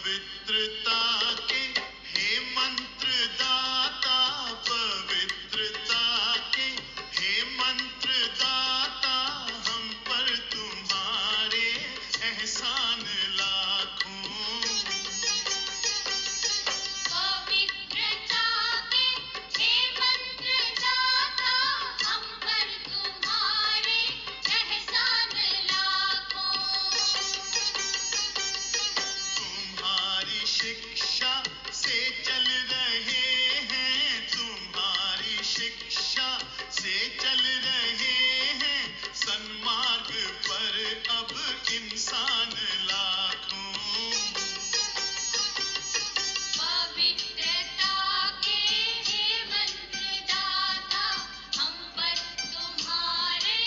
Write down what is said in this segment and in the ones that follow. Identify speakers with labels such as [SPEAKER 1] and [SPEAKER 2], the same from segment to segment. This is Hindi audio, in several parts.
[SPEAKER 1] पवित्रता के हे मंत्रदाता, पवित्रता के हे मंत्रदाता, हम पर तुम्हारे एहसान लाखों।
[SPEAKER 2] पवित्रता के हे मंत्रदाता, हम पर तुम्हारे एहसान लाखों।
[SPEAKER 1] तुम्हारी शिक्षा से चल रहे हैं, तुम्हारी शिक्षा से चल रहे हैं, सन्मार्ग पर अब इंसान लाखों।
[SPEAKER 2] पवित्रता के हे मंत्रदाता, हम पर तुम्हारे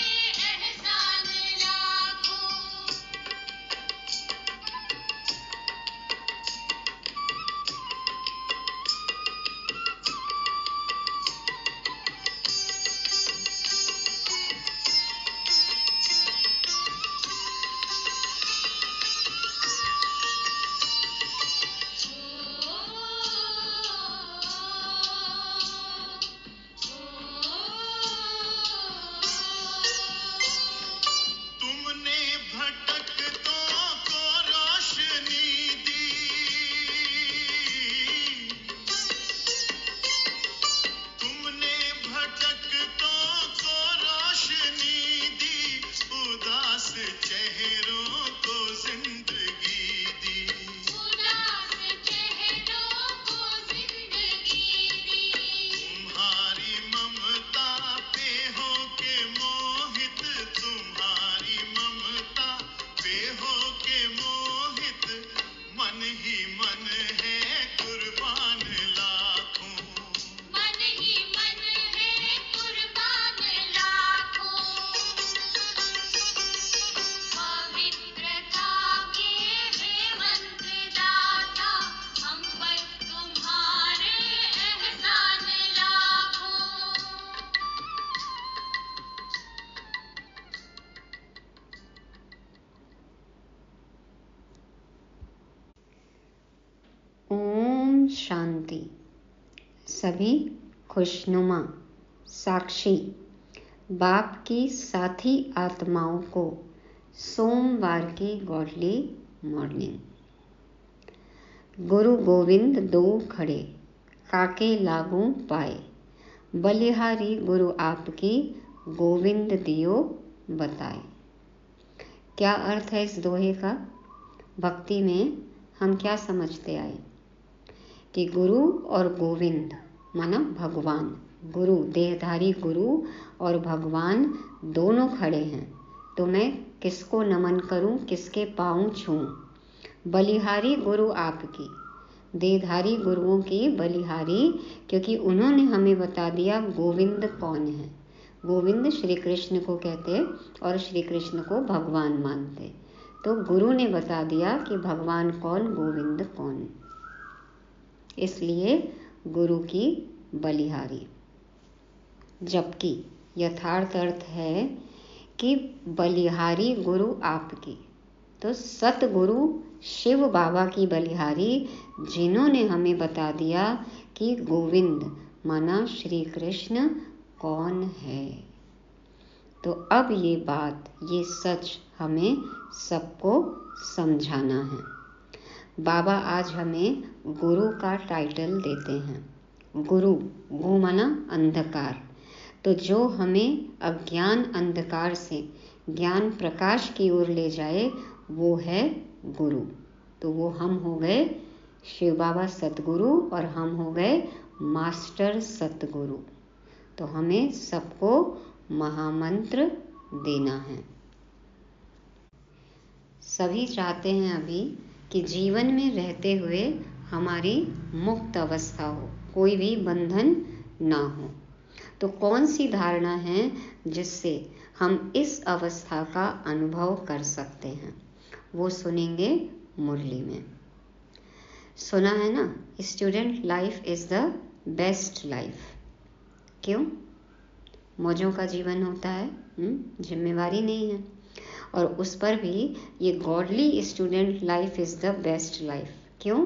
[SPEAKER 2] एहसान लाखों।
[SPEAKER 1] तुमने भटकतों को रोशनी दी, तुमने भटकतों को रोशनी दी, उदास चेहरों को जिंदगी दी।
[SPEAKER 2] उदास चेहरों को जिंदगी दी।
[SPEAKER 1] तुम्हारी ममता पे होके मोहित, तुम्हारी ममता पे होके मोहित, मन ही मन है कुर्बान लाखों।
[SPEAKER 2] मन ही मन है कुर्बान लाखों। पवित्रता के हे मंत्रदाता, हम पर तुम्हारे एहसान लाखों।
[SPEAKER 3] ओम शांति। सभी खुशनुमा साक्षी बाप की साथी आत्माओं को सोमवार की गॉडली मॉर्निंग। गुरु गोविंद दो खड़े, काके लागू पाए, बलिहारी गुरु आपकी गोविंद दियो बताए। क्या अर्थ है इस दोहे का? भक्ति में हम क्या समझते आए कि गुरु और गोविंद माना भगवान, गुरु देहधारी गुरु और भगवान दोनों खड़े हैं, तो मैं किसको नमन करूं, किसके पांव छूं? बलिहारी गुरु आपकी, देहधारी गुरुओं की बलिहारी, क्योंकि उन्होंने हमें बता दिया गोविंद कौन है। गोविंद श्री कृष्ण को कहते और श्री कृष्ण को भगवान मानते, तो गुरु ने बता दिया कि भगवान कौन, गोविंद कौन, इसलिए गुरु की बलिहारी। जबकि यथार्थ अर्थ है कि बलिहारी गुरु आपकी, तो सतगुरु शिव बाबा की बलिहारी, जिन्होंने हमें बता दिया कि गोविंद माना श्री कृष्ण कौन है। तो अब ये बात, ये सच हमें सबको समझाना है। बाबा आज हमें गुरु का टाइटल देते हैं। गुरु, गु माना अंधकार, तो जो हमें अज्ञान अंधकार से ज्ञान प्रकाश की ओर ले जाए वो है गुरु। तो वो हम हो गए शिव बाबा सतगुरु और हम हो गए मास्टर सतगुरु। तो हमें सबको महामंत्र देना है। सभी चाहते हैं अभी कि जीवन में रहते हुए हमारी मुक्त अवस्था हो, कोई भी बंधन ना हो। तो कौन सी धारणा है जिससे हम इस अवस्था का अनुभव कर सकते हैं, वो सुनेंगे मुरली में। सुना है ना, student life is the best life. क्यों? मौजों का जीवन होता है, जिम्मेवारी नहीं है, और उस पर भी ये godly student life is the best life. क्यों?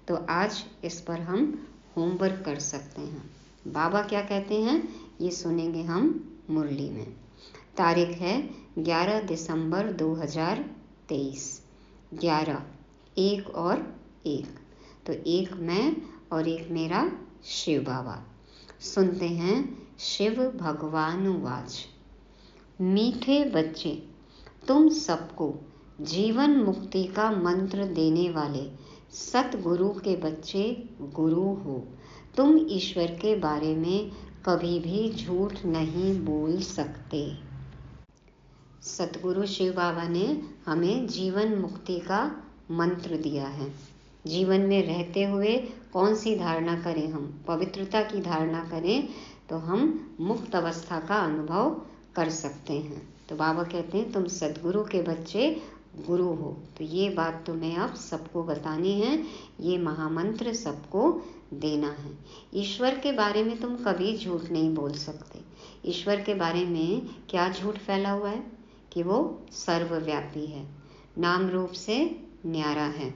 [SPEAKER 3] तो आज इस पर हम होमवर्क कर सकते हैं। बाबा क्या कहते हैं ये सुनेंगे हम मुरली में। तारीख है 11 दिसंबर 2023। 11, 1 और 1, तो एक मैं और एक मेरा शिव बाबा। सुनते हैं शिव भगवान वाच। मीठे बच्चे, तुम सबको जीवन मुक्ति का मंत्र देने वाले सतगुरु के बच्चे गुरु हो। तुम ईश्वर के बारे में कभी भी झूठ नहीं बोल सकते। सतगुरु शिव बाबा ने हमें जीवन मुक्ति का मंत्र दिया है। जीवन में रहते हुए कौन सी धारणा करें? हम पवित्रता की धारणा करें तो हम मुक्त अवस्था का अनुभव कर सकते हैं। तो बाबा कहते हैं तुम सद्गुरु के बच्चे गुरु हो। तो ये बात तुम्हें अब सबको बतानी है, ये महामंत्र सबको देना है। ईश्वर के बारे में तुम कभी झूठ नहीं बोल सकते। ईश्वर के बारे में क्या झूठ फैला हुआ है? कि वो सर्वव्यापी है, नाम रूप से न्यारा है।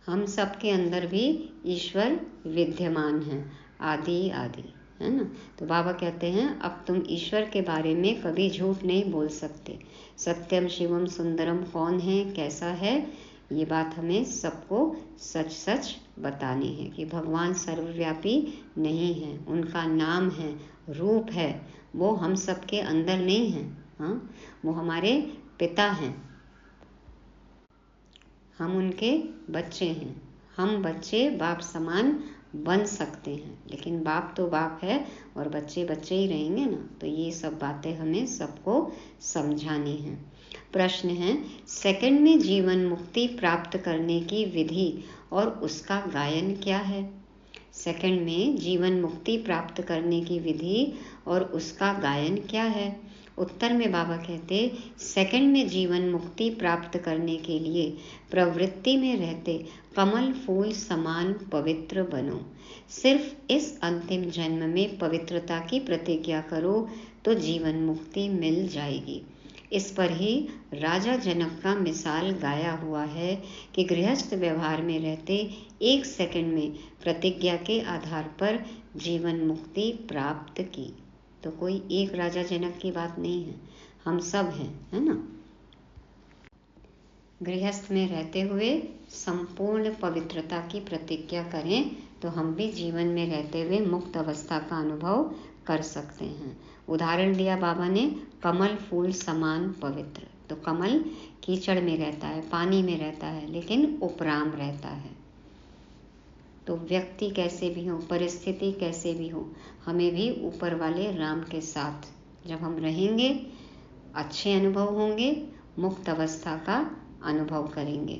[SPEAKER 3] हम सबके अंदर भी ईश्वर विद्यमान है, आदि आदि, है ना। तो बाबा कहते हैं अब तुम ईश्वर के बारे में कभी झूठ नहीं बोल सकते। सत्यम शिवम सुंदरम कौन है, कैसा है, ये बात हमें सबको सच सच बतानी है कि भगवान सर्वव्यापी नहीं है, उनका नाम है, रूप है, वो हम सबके अंदर नहीं है। हाँ, वो हमारे पिता हैं, हम उनके बच्चे हैं। हम बच्चे बाप समान बन सकते हैं, लेकिन बाप तो बाप है और बच्चे बच्चे ही रहेंगे ना। तो ये सब बातें हमें सबको समझानी है। प्रश्न है, सेकंड में जीवन मुक्ति प्राप्त करने की विधि और उसका गायन क्या है? सेकंड में जीवन मुक्ति प्राप्त करने की विधि और उसका गायन क्या है? उत्तर में बाबा कहते सेकंड में जीवन मुक्ति प्राप्त करने के लिए प्रवृत्ति में रहते कमल फूल समान पवित्र बनो। सिर्फ इस अंतिम जन्म में पवित्रता की प्रतिज्ञा करो तो जीवन मुक्ति मिल जाएगी। इस पर ही राजा जनक का मिसाल गाया हुआ है कि गृहस्थ व्यवहार में रहते 1 सेकंड में प्रतिज्ञा के आधार पर जीवन मुक्ति प्राप्त की। तो कोई एक राजा जनक की बात नहीं है, हम सब हैं, है ना। गृहस्थ में रहते हुए संपूर्ण पवित्रता की प्रतिज्ञा करें तो हम भी जीवन में रहते हुए मुक्त अवस्था का अनुभव कर सकते हैं। उदाहरण दिया बाबा ने कमल फूल समान पवित्र। तो कमल कीचड़ में रहता है, पानी में रहता है, लेकिन उपराम रहता है। तो व्यक्ति कैसे भी हो, परिस्थिति कैसे भी हो, हमें भी ऊपर वाले राम के साथ जब हम रहेंगे अच्छे अनुभव होंगे, मुक्त अवस्था का अनुभव करेंगे।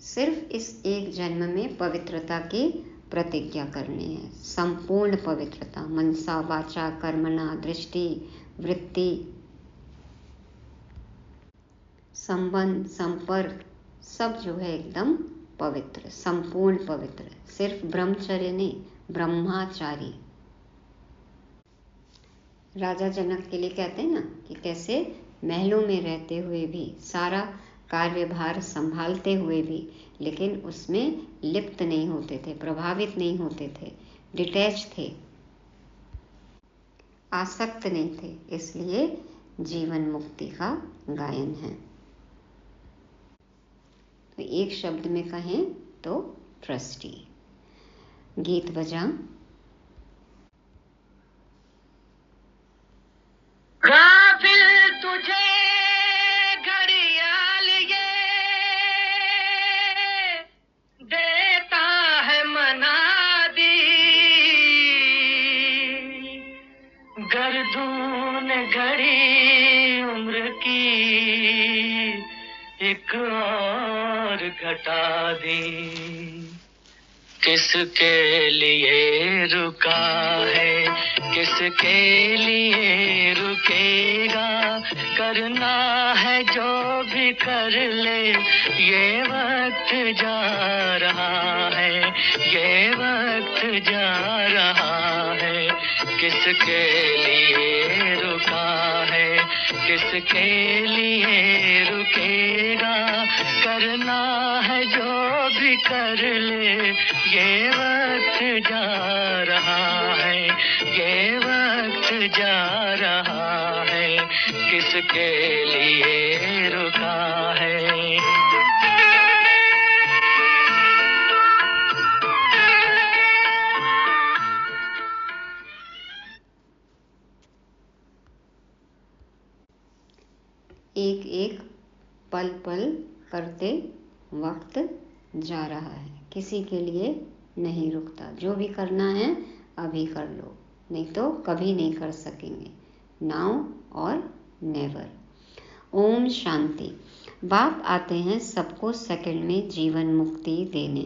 [SPEAKER 3] सिर्फ इस एक जन्म में पवित्रता की प्रतिज्ञा करनी है, संपूर्ण पवित्रता, मनसा वाचा कर्मणा दृष्टि वृत्ति संबंध संपर्क सब जो है एकदम पवित्र, संपूर्ण पवित्र। सिर्फ ब्रह्मचर्य नहीं, ब्रह्माचारी। राजा जनक के लिए कहते हैं ना कि कैसे महलों में रहते हुए भी सारा कार्यभार संभालते हुए भी, लेकिन उसमें लिप्त नहीं होते थे, प्रभावित नहीं होते थे, डिटैच थे, आसक्त नहीं थे। इसलिए जीवन मुक्ति का गायन है। तो एक शब्द में कहें तो ट्रस्टी। गीत बजा।
[SPEAKER 4] गाफिल तुझे घड़ियाल ये देता है मनादी, गर्दून घड़ी उम्र की एक और घटा दी। किसके लिए रुका है, किसके लिए रुकेगा, करना है जो भी कर ले, ये वक्त जा रहा है, ये वक्त जा रहा है। किसके लिए रुका है, किसके लिए रुकेगा, कर ले, ये वक्त जा रहा है, ये वक्त जा रहा है, किसके लिए रुका है।
[SPEAKER 3] एक एक पल पल करते वक्त जा रहा है, किसी के लिए नहीं रुकता। जो भी करना है अभी कर लो, नहीं तो कभी नहीं कर सकेंगे। नाउ और नेवर। ओम शांति। बाप आते हैं सबको सेकंड में जीवन मुक्ति देने।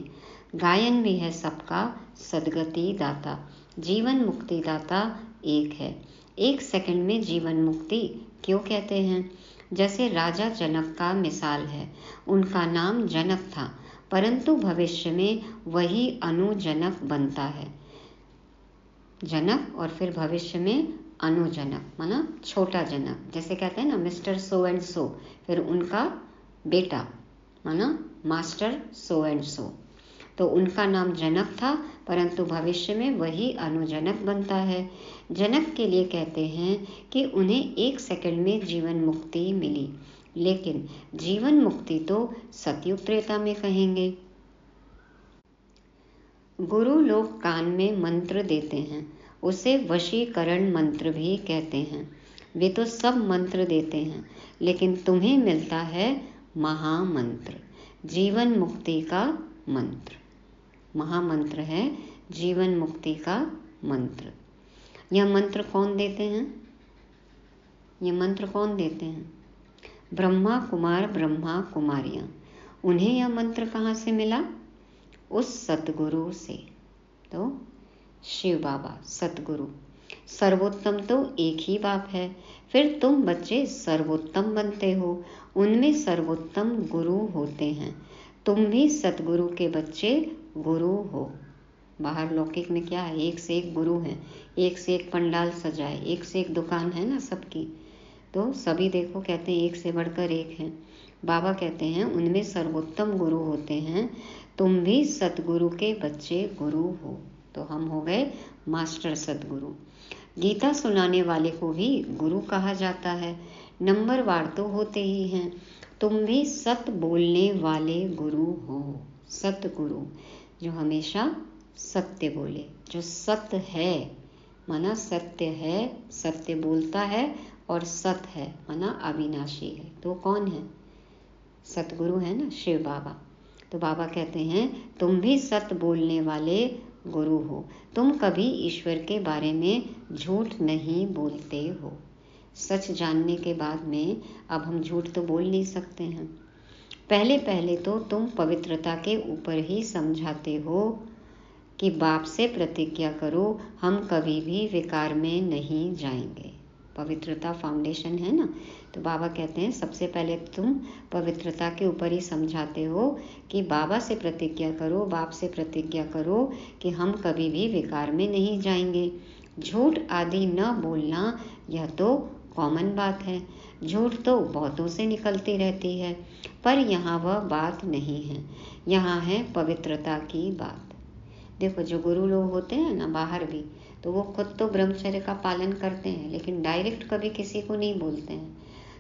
[SPEAKER 3] गायन भी है सबका सदगति दाता। जीवन मुक्ति दाता एक है। एक सेकंड में जीवन मुक्ति क्यों कहते हैं? जैसे राजा जनक का मिसाल है। उनका नाम जनक था, परंतु भविष्य में वही अनुजनक बनता है। जनक और फिर भविष्य में अनुजनक, माना छोटा जनक। जैसे कहते हैं ना मिस्टर सो एंड सो, फिर उनका बेटा माना मास्टर सो एंड सो। तो उनका नाम जनक था, परंतु भविष्य में वही अनुजनक बनता है। जनक के लिए कहते हैं कि उन्हें एक सेकंड में जीवन मुक्ति मिली, लेकिन जीवन मुक्ति तो सतयुग त्रेता में कहेंगे। गुरु लोग कान में मंत्र देते हैं, उसे वशीकरण मंत्र भी कहते हैं। वे तो सब मंत्र देते हैं, लेकिन तुम्हें मिलता है महामंत्र, जीवन मुक्ति का मंत्र। महामंत्र है जीवन मुक्ति का मंत्र। यह मंत्र कौन देते हैं? यह मंत्र कौन देते हैं? ब्रह्मा कुमार ब्रह्मा कुमारियाँ। उन्हें यह मंत्र कहाँ से मिला? उस सतगुरु से। तो शिव बाबा सतगुरु। सर्वोत्तम तो एक ही बाप है, फिर तुम बच्चे सर्वोत्तम बनते हो। उनमें सर्वोत्तम गुरु होते हैं। तुम भी सतगुरु के बच्चे गुरु हो। बाहर लौकिक में क्या है? एक से एक गुरु हैं, एक से एक पंडाल सजाए, एक से एक दुकान है ना सबकी। तो सभी देखो कहते हैं एक से बढ़कर एक है। बाबा कहते हैं उनमें सर्वोत्तम गुरु होते हैं। तुम भी सतगुरु के बच्चे गुरु हो। तो हम हो गए मास्टर सतगुरु। गीता सुनाने वाले को भी गुरु कहा जाता है। नंबरवार तो होते ही हैं। तुम भी सत बोलने वाले गुरु हो। सतगुरु जो हमेशा सत्य बोले, जो सत्य है माना सत्य है, सत्य बोलता है और सत है माना अविनाशी है। तो कौन है? सतगुरु है ना, शिव बाबा। तो बाबा कहते हैं तुम भी सत्य बोलने वाले गुरु हो। तुम कभी ईश्वर के बारे में झूठ नहीं बोलते हो। सच जानने के बाद में अब हम झूठ तो बोल नहीं सकते हैं। पहले पहले तो तुम पवित्रता के ऊपर ही समझाते हो कि बाप से प्रतिज्ञा करो हम कभी भी विकार में नहीं जाएंगे। पवित्रता फाउंडेशन है ना। तो बाबा कहते हैं सबसे पहले तुम पवित्रता के ऊपर ही समझाते हो कि बाबा से प्रतिज्ञा करो, बाप से प्रतिज्ञा करो कि हम कभी भी विकार में नहीं जाएंगे। झूठ आदि न बोलना यह तो कॉमन बात है। झूठ तो बहुतों से निकलती रहती है, पर यहाँ वह बात नहीं है। यहाँ है पवित्रता की बात। देखो जो गुरु लोग होते हैं ना बाहर भी, तो वो खुद तो ब्रह्मचर्य का पालन करते हैं, लेकिन डायरेक्ट कभी किसी को नहीं बोलते हैं।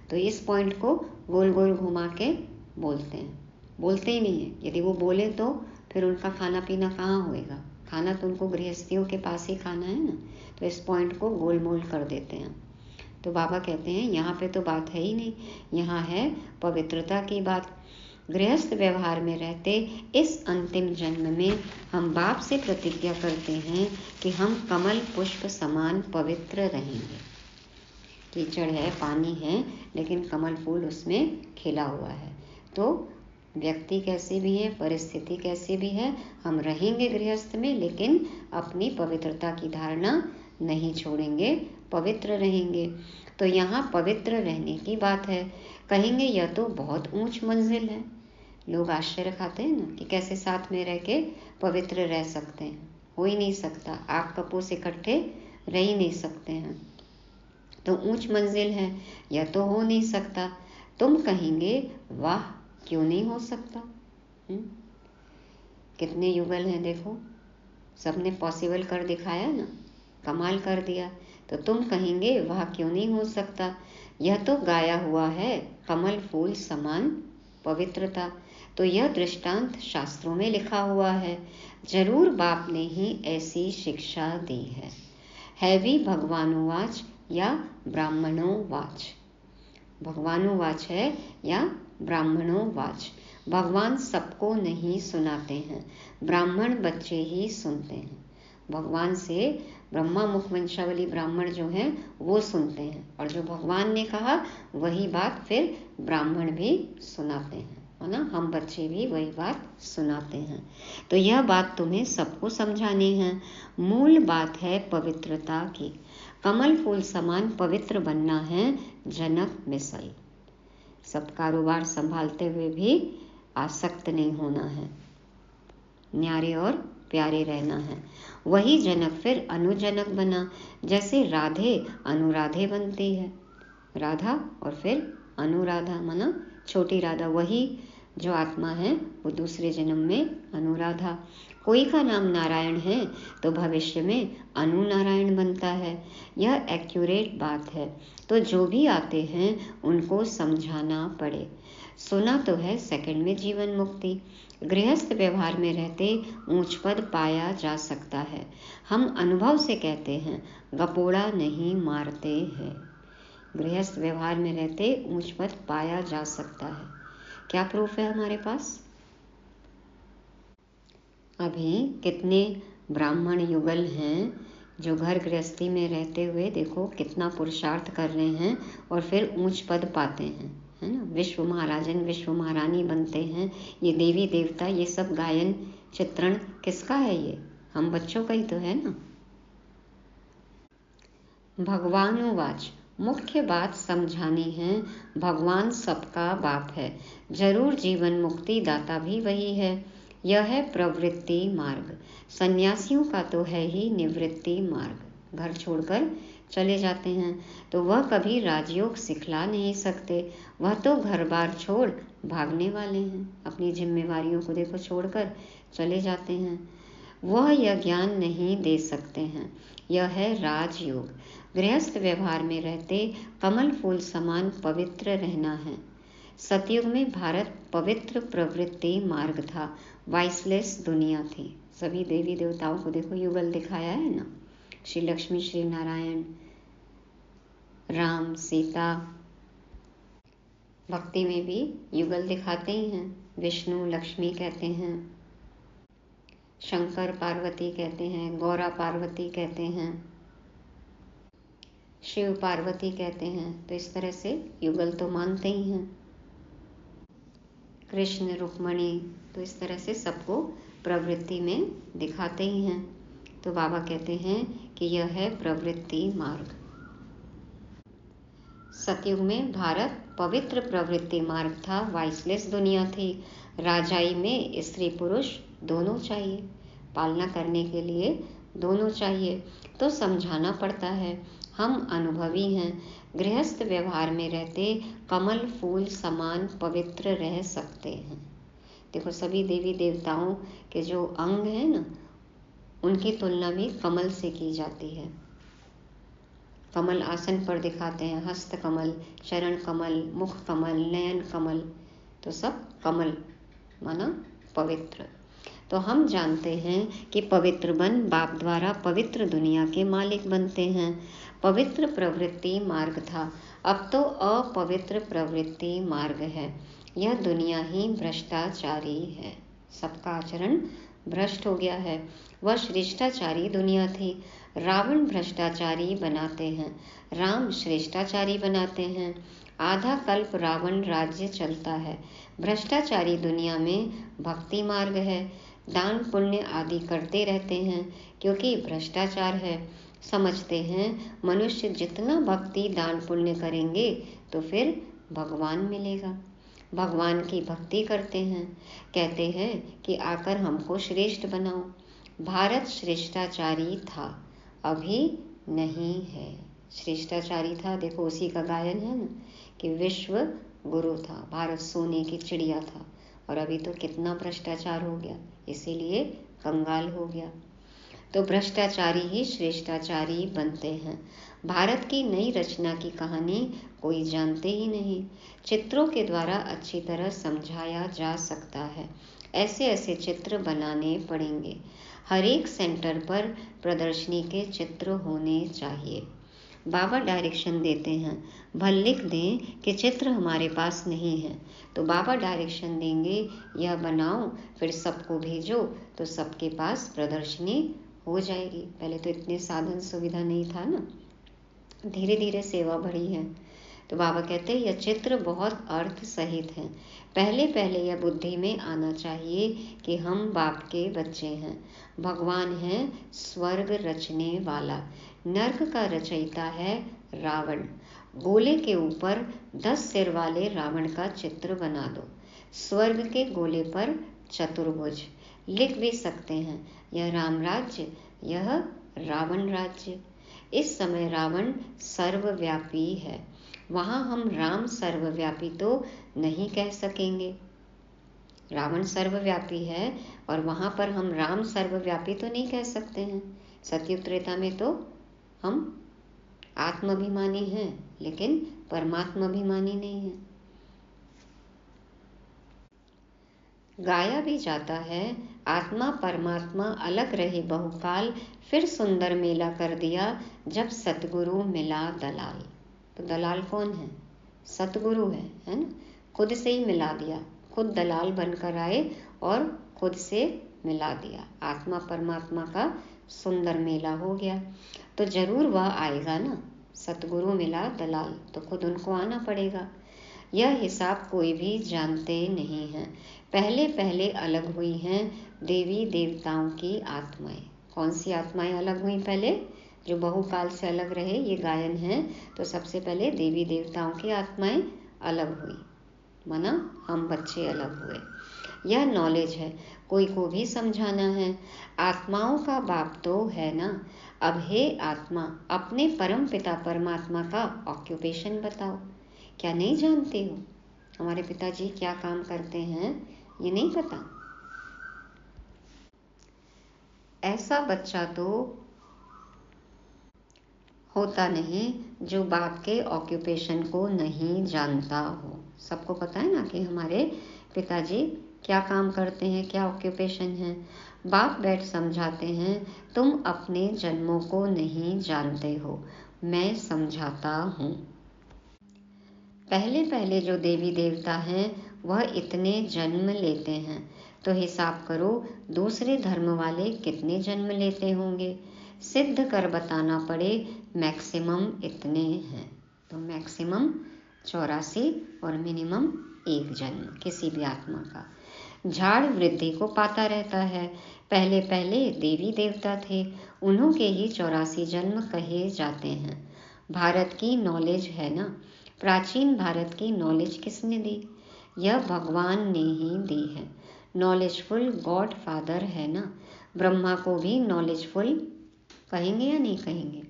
[SPEAKER 3] तो इस पॉइंट को गोल गोल घुमा के बोलते हैं। बोलते ही नहीं है। यदि वो बोले तो फिर उनका खाना पीना कहाँ होएगा? खाना तो उनको गृहस्थियों के पास ही खाना है ना। तो इस पॉइंट को गोल मोल कर देते हैं। तो बाबा कहते हैं यहाँ पे तो बात है ही नहीं, यहाँ है पवित्रता की बात। गृहस्थ व्यवहार में रहते इस अंतिम जन्म में हम बाप से प्रतिज्ञा करते हैं कि हम कमल पुष्प समान पवित्र रहेंगे। कीचड़ है, पानी है, लेकिन कमल फूल उसमें खिला हुआ है। तो व्यक्ति कैसे भी है, परिस्थिति कैसे भी है, हम रहेंगे गृहस्थ में, लेकिन अपनी पवित्रता की धारणा नहीं छोड़ेंगे, पवित्र रहेंगे। तो यहाँ पवित्र रहने की बात है। कहेंगे यह तो बहुत ऊंच मंजिल है। लोग आश्चर्य खाते हैं ना कि कैसे साथ में रह के पवित्र रह सकते हैं। हो ही नहीं सकता। आग कपूस इकट्ठे रह ही नहीं सकते हैं। तो ऊंच मंजिल है, यह तो हो नहीं सकता। तुम कहेंगे वाह क्यों नहीं हो सकता। कितने युगल हैं देखो, सबने पॉसिबल कर दिखाया ना, कमाल कर दिया। तो तुम कहेंगे वह क्यों नहीं हो सकता, यह तो गाया हुआ है कमल फूल समान पवित्रता। तो यह दृष्टांत शास्त्रों में लिखा हुआ है, जरूर बाप ने ही ऐसी शिक्षा दी है भी भगवानुवाच या ब्राह्मणोवाच। भगवानुवाच है या ब्राह्मणोवाच। भगवान सबको नहीं सुनाते हैं, ब्राह्मण बच्चे ही सुनते हैं। भगवान से ब्रह्मा मुखवंशावली ब्राह्मण जो हैं वो सुनते हैं, और जो भगवान ने कहा वही बात फिर ब्राह्मण भी सुनाते हैं, है ना। हम बच्चे भी वही बात सुनाते हैं। तो यह बात तुम्हें सबको समझानी है। मूल बात है पवित्रता की। कमल फूल समान पवित्र बनना है जनक मिसल। सब कारोबार संभालते हुए भी आसक्त नहीं होना है, न्यारे और प्यारे रहना है। वही जनक फिर अनुजनक बना, जैसे राधे अनुराधे बनती है, राधा और फिर अनुराधा, माना छोटी राधा। वही जो आत्मा है वो दूसरे जन्म में अनुराधा। कोई का नाम नारायण है तो भविष्य में अनुनारायण बनता है। यह एक्यूरेट बात है। तो जो भी आते हैं उनको समझाना पड़े। सुना तो है सेकंड में जीवन मुक्ति। गृहस्थ व्यवहार में रहते ऊंच पद पाया जा सकता है। हम अनुभव से कहते हैं, गपोड़ा नहीं मारते हैं। गृहस्थ व्यवहार में रहते ऊंच पद पाया जा सकता है। क्या प्रूफ है हमारे पास? अभी कितने ब्राह्मण युगल हैं जो घर गृहस्थी में रहते हुए देखो कितना पुरुषार्थ कर रहे हैं और फिर ऊंच पद पाते हैं, है ना। विश्व महाराजन विश्व महारानी बनते हैं। ये देवी देवता, ये सब गायन चित्रण किसका है? ये हम बच्चों का ही तो है ना। भगवानुवाच, मुख्य बात समझानी है। भगवान सबका बाप है, जरूर जीवन मुक्ति दाता भी वही है। यह है प्रवृत्ति मार्ग। सन्यासियों का तो है ही निवृत्ति मार्ग। घर छोड़कर चले जाते हैं तो वह कभी राजयोग सिखला नहीं सकते। वह तो घर बार छोड़ भागने वाले हैं, अपनी जिम्मेवारियों को देखो छोड़कर चले जाते हैं। वह यह ज्ञान नहीं दे सकते हैं। यह है राजयोग। गृहस्थ व्यवहार में रहते कमल फूल समान पवित्र रहना है। सतयुग में भारत पवित्र प्रवृत्ति मार्ग था, वाइसलेस दुनिया थी। सभी देवी देवताओं को देखो युगल दिखाया है ना। श्री लक्ष्मी, श्री नारायण, राम, सीता। भक्ति में भी युगल दिखाते ही हैं। विष्णु लक्ष्मी कहते हैं, शंकर पार्वती कहते हैं, गौरा पार्वती कहते हैं, शिव पार्वती कहते हैं। तो इस तरह से युगल तो मानते ही हैं। कृष्ण रुक्मणी, तो इस तरह से सबको प्रवृत्ति में दिखाते ही हैं। तो बाबा कहते हैं कि यह है प्रवृत्ति मार्ग। सतयुग में भारत पवित्र प्रवृत्ति मार्ग था, वाइसलेस दुनिया थी। राजाई में स्त्री पुरुष दोनों चाहिए, पालना करने के लिए दोनों चाहिए। तो समझाना पड़ता है। हम अनुभवी हैं। गृहस्थ व्यवहार में रहते कमल फूल समान पवित्र रह सकते हैं। देखो सभी देवी देवताओं के जो अंग हैं ना, उनकी तुलना भी कमल से की जाती है। कमल आसन पर दिखाते हैं, हस्त कमल, चरण कमल, मुख कमल, नयन कमल, तो सब कमल माना पवित्र। तो हम जानते हैं कि पवित्र बन बाप द्वारा पवित्र दुनिया के मालिक बनते हैं। पवित्र प्रवृत्ति मार्ग था, अब तो अपवित्र प्रवृत्ति मार्ग है। यह दुनिया ही भ्रष्टाचारी है। सबका आचरण भ्रष्ट हो गया है। वह श्रेष्ठाचारी दुनिया थी। रावण भ्रष्टाचारी बनाते हैं, राम श्रेष्ठाचारी बनाते हैं। आधा कल्प रावण राज्य चलता है। भ्रष्टाचारी दुनिया में भक्ति मार्ग है। दान पुण्य आदि करते रहते हैं क्योंकि भ्रष्टाचार है। समझते हैं मनुष्य जितना भक्ति दान पुण्य करेंगे तो फिर भगवान मिलेगा। भगवान की भक्ति करते हैं, कहते हैं कि आकर हमको श्रेष्ठ बनाओ। भारत श्रेष्ठाचारी था, अभी नहीं है। श्रेष्ठाचारी था, देखो उसी का गायन है ना कि विश्व गुरु था। भारत सोने की चिड़िया था, और अभी तो कितना भ्रष्टाचार हो गया, इसीलिए कंगाल हो गया। तो भ्रष्टाचारी ही श्रेष्ठाचारी बनते हैं। भारत की नई रचना की कहानी कोई जानते ही नहीं। चित्रों के द्वारा अच्छी तरह समझाया जा सकता है। ऐसे ऐसे चित्र बनाने पड़ेंगे। हर एक सेंटर पर प्रदर्शनी के चित्र होने चाहिए। बाबा डायरेक्शन देते हैं, भल लिख दें कि चित्र हमारे पास नहीं है, तो बाबा डायरेक्शन देंगे यह बनाओ, फिर सबको भेजो, तो सबके पास प्रदर्शनी हो जाएगी। पहले तो इतने साधन सुविधा नहीं था ना, धीरे धीरे सेवा बढ़ी है। तो बाबा कहते हैं यह चित्र बहुत अर्थ सहित है। पहले पहले यह बुद्धि में आना चाहिए कि हम बाप के बच्चे हैं। भगवान है स्वर्ग रचने वाला, नर्क का रचयिता है रावण। गोले के ऊपर 10 सिर वाले रावण का चित्र बना दो, स्वर्ग के गोले पर चतुर्भुज। लिख भी सकते हैं यह राम राज्य, यह रावण राज्य। इस समय रावण सर्वव्यापी है, वहां हम राम सर्वव्यापी तो नहीं कह सकेंगे। रावण सर्वव्यापी है और वहां पर हम राम सर्वव्यापी तो नहीं कह सकते हैं। सतयुग त्रेता में तो हम आत्माभिमानी हैं, लेकिन परमात्माभिमानी नहीं है। गाया भी जाता है, आत्मा परमात्मा अलग रहे बहुकाल, फिर सुंदर मेला कर दिया जब सतगुरु मिला दलाल। तो दलाल कौन है? सतगुरु है ना। खुद से ही मिला दिया, खुद दलाल बनकर आए और खुद से मिला दिया। आत्मा परमात्मा का सुंदर मेला हो गया, तो जरूर वह आएगा ना। सतगुरु मिला दलाल, तो खुद उनको आना पड़ेगा। यह हिसाब कोई भी जानते नहीं है। पहले पहले अलग हुई हैं देवी देवताओं की आत्माएं। कौन सी आत्माएं अलग हुई पहले? जो बहुकाल से अलग रहे, ये गायन है। तो सबसे पहले देवी देवताओं की आत्माएं अलग हुई, माना हम बच्चे अलग हुए। यह नॉलेज है, कोई को भी समझाना है। आत्माओं का बाप तो है ना। अब हे आत्मा, अपने परम पिता परमात्मा का ऑक्यूपेशन बताओ। क्या नहीं जानते हो हमारे पिताजी क्या काम करते हैं? ये नहीं पता। ऐसा बच्चा तो होता नहीं जो बाप के ऑक्यूपेशन को नहीं जानता हो। सबको पता है ना कि हमारे पिताजी क्या काम करते हैं, क्या ऑक्यूपेशन है। बाप बैठ समझाते हैं, तुम अपने जन्मों को नहीं जानते हो, मैं समझाता हूँ। पहले पहले जो देवी देवता हैं वह इतने जन्म लेते हैं, तो हिसाब करो दूसरे धर्म वाले कितने जन्म लेते होंगे। सिद्ध कर बताना पड़े मैक्सिमम इतने हैं, तो मैक्सिमम 84 और मिनिमम 1 जन्म किसी भी आत्मा का। झाड़ वृद्धि को पाता रहता है। पहले पहले देवी देवता थे, उन्हों के ही 84 जन्म कहे जाते हैं। भारत की नॉलेज है ना। प्राचीन भारत की नॉलेज किसने दी? यह भगवान ने ही दी है। नॉलेजफुल गॉड फादर है ना। ब्रह्मा को भी नॉलेजफुल कहेंगे या नहीं कहेंगे?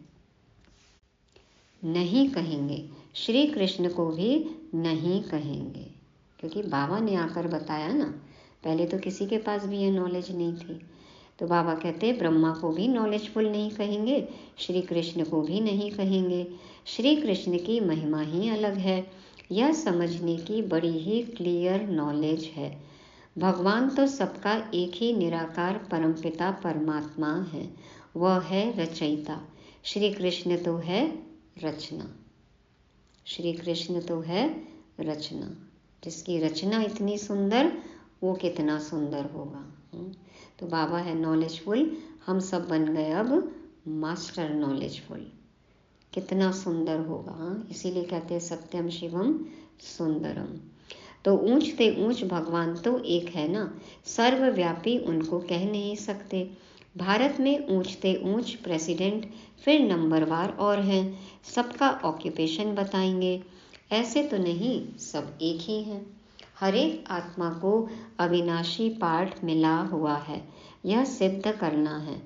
[SPEAKER 3] नहीं कहेंगे। श्री कृष्ण को भी नहीं कहेंगे, क्योंकि बाबा ने आकर बताया ना। पहले तो किसी के पास भी ये नॉलेज नहीं थी। तो बाबा कहते ब्रह्मा को भी नॉलेजफुल नहीं कहेंगे, श्री कृष्ण को भी नहीं कहेंगे। श्री कृष्ण की महिमा ही अलग है, यह समझने की बड़ी ही क्लियर नॉलेज है। भगवान तो सबका एक ही निराकार परमपिता परमात्मा है, वह है रचयिता। श्री कृष्ण तो है रचना, श्री कृष्ण तो है रचना। जिसकी रचना इतनी सुंदर, वो कितना सुंदर होगा। तो बाबा है नॉलेजफुल, हम सब बन गए अब मास्टर नॉलेजफुल। कितना सुंदर होगा। इसीलिए कहते हैं सत्यम शिवम सुंदरम। तो ऊंच से ऊंच भगवान तो एक है ना, सर्वव्यापी उनको कह नहीं सकते। भारत में ऊंच से ऊंच प्रेसिडेंट, फिर नंबरवार और हैं। सबका ऑक्यूपेशन बताएंगे। ऐसे तो नहीं, सब एक ही हैं। हर एक आत्मा को अविनाशी पार्ट मिला हुआ है, यह सिद्ध करना है।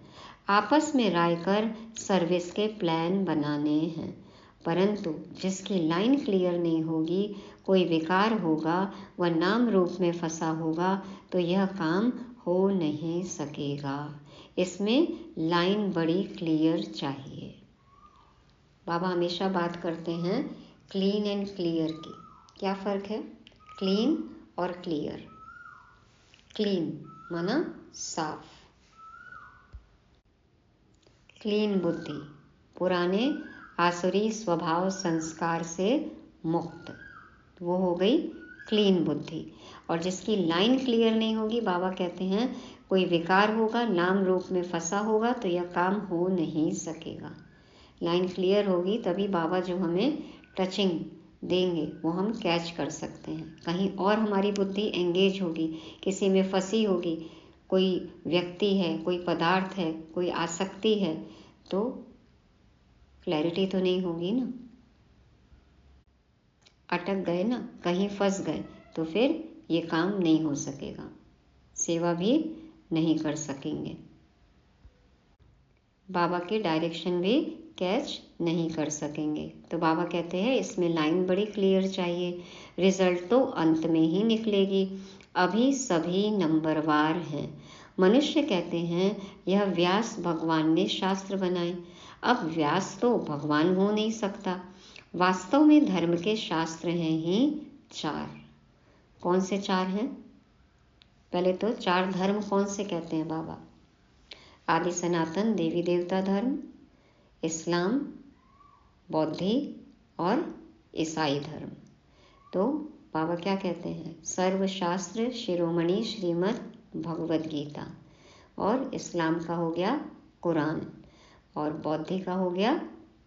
[SPEAKER 3] आपस में राय कर सर्विस के प्लान बनाने हैं। परंतु जिसकी लाइन क्लियर नहीं होगी, कोई विकार होगा, वह नाम रूप में फंसा होगा, तो यह काम हो नहीं सकेगा। इसमें लाइन बड़ी क्लियर चाहिए। बाबा हमेशा बात करते हैं क्लीन एंड क्लियर की। क्या फ़र्क है क्लीन और क्लियर? क्लीन माना साफ, क्लीन बुद्धि, पुराने आसुरी स्वभाव संस्कार से मुक्त, वो हो गई क्लीन बुद्धि। और जिसकी लाइन क्लियर नहीं होगी, बाबा कहते हैं कोई विकार होगा, नाम रूप में फंसा होगा, तो यह काम हो नहीं सकेगा। लाइन क्लियर होगी तभी बाबा जो हमें टचिंग देंगे वो हम कैच कर सकते हैं। कहीं और हमारी बुद्धि एंगेज होगी, किसी में फंसी होगी, कोई व्यक्ति है, कोई पदार्थ है, कोई आसक्ति है, तो क्लैरिटी तो नहीं होगी ना, अटक गए ना, कहीं फंस गए, तो फिर ये काम नहीं हो सकेगा, सेवा भी नहीं कर सकेंगे, बाबा के डायरेक्शन भी कैच नहीं कर सकेंगे। तो बाबा कहते हैं इसमें लाइन बड़ी क्लियर चाहिए, रिजल्ट तो अंत में ही निकलेगी, अभी सभी नंबरवार हैं। मनुष्य कहते हैं यह व्यास भगवान ने शास्त्र बनाए। अब व्यास तो भगवान हो नहीं सकता। वास्तव में धर्म के शास्त्र हैं ही 4। कौन से 4 हैं? पहले तो 4 धर्म कौन से कहते हैं बाबा? आदि सनातन देवी देवता धर्म, इस्लाम, बौद्धि और ईसाई धर्म। तो बाबा क्या कहते हैं? सर्वशास्त्र शिरोमणि श्रीमद् भगवद गीता, और इस्लाम का हो गया कुरान, और बौद्धि का हो गया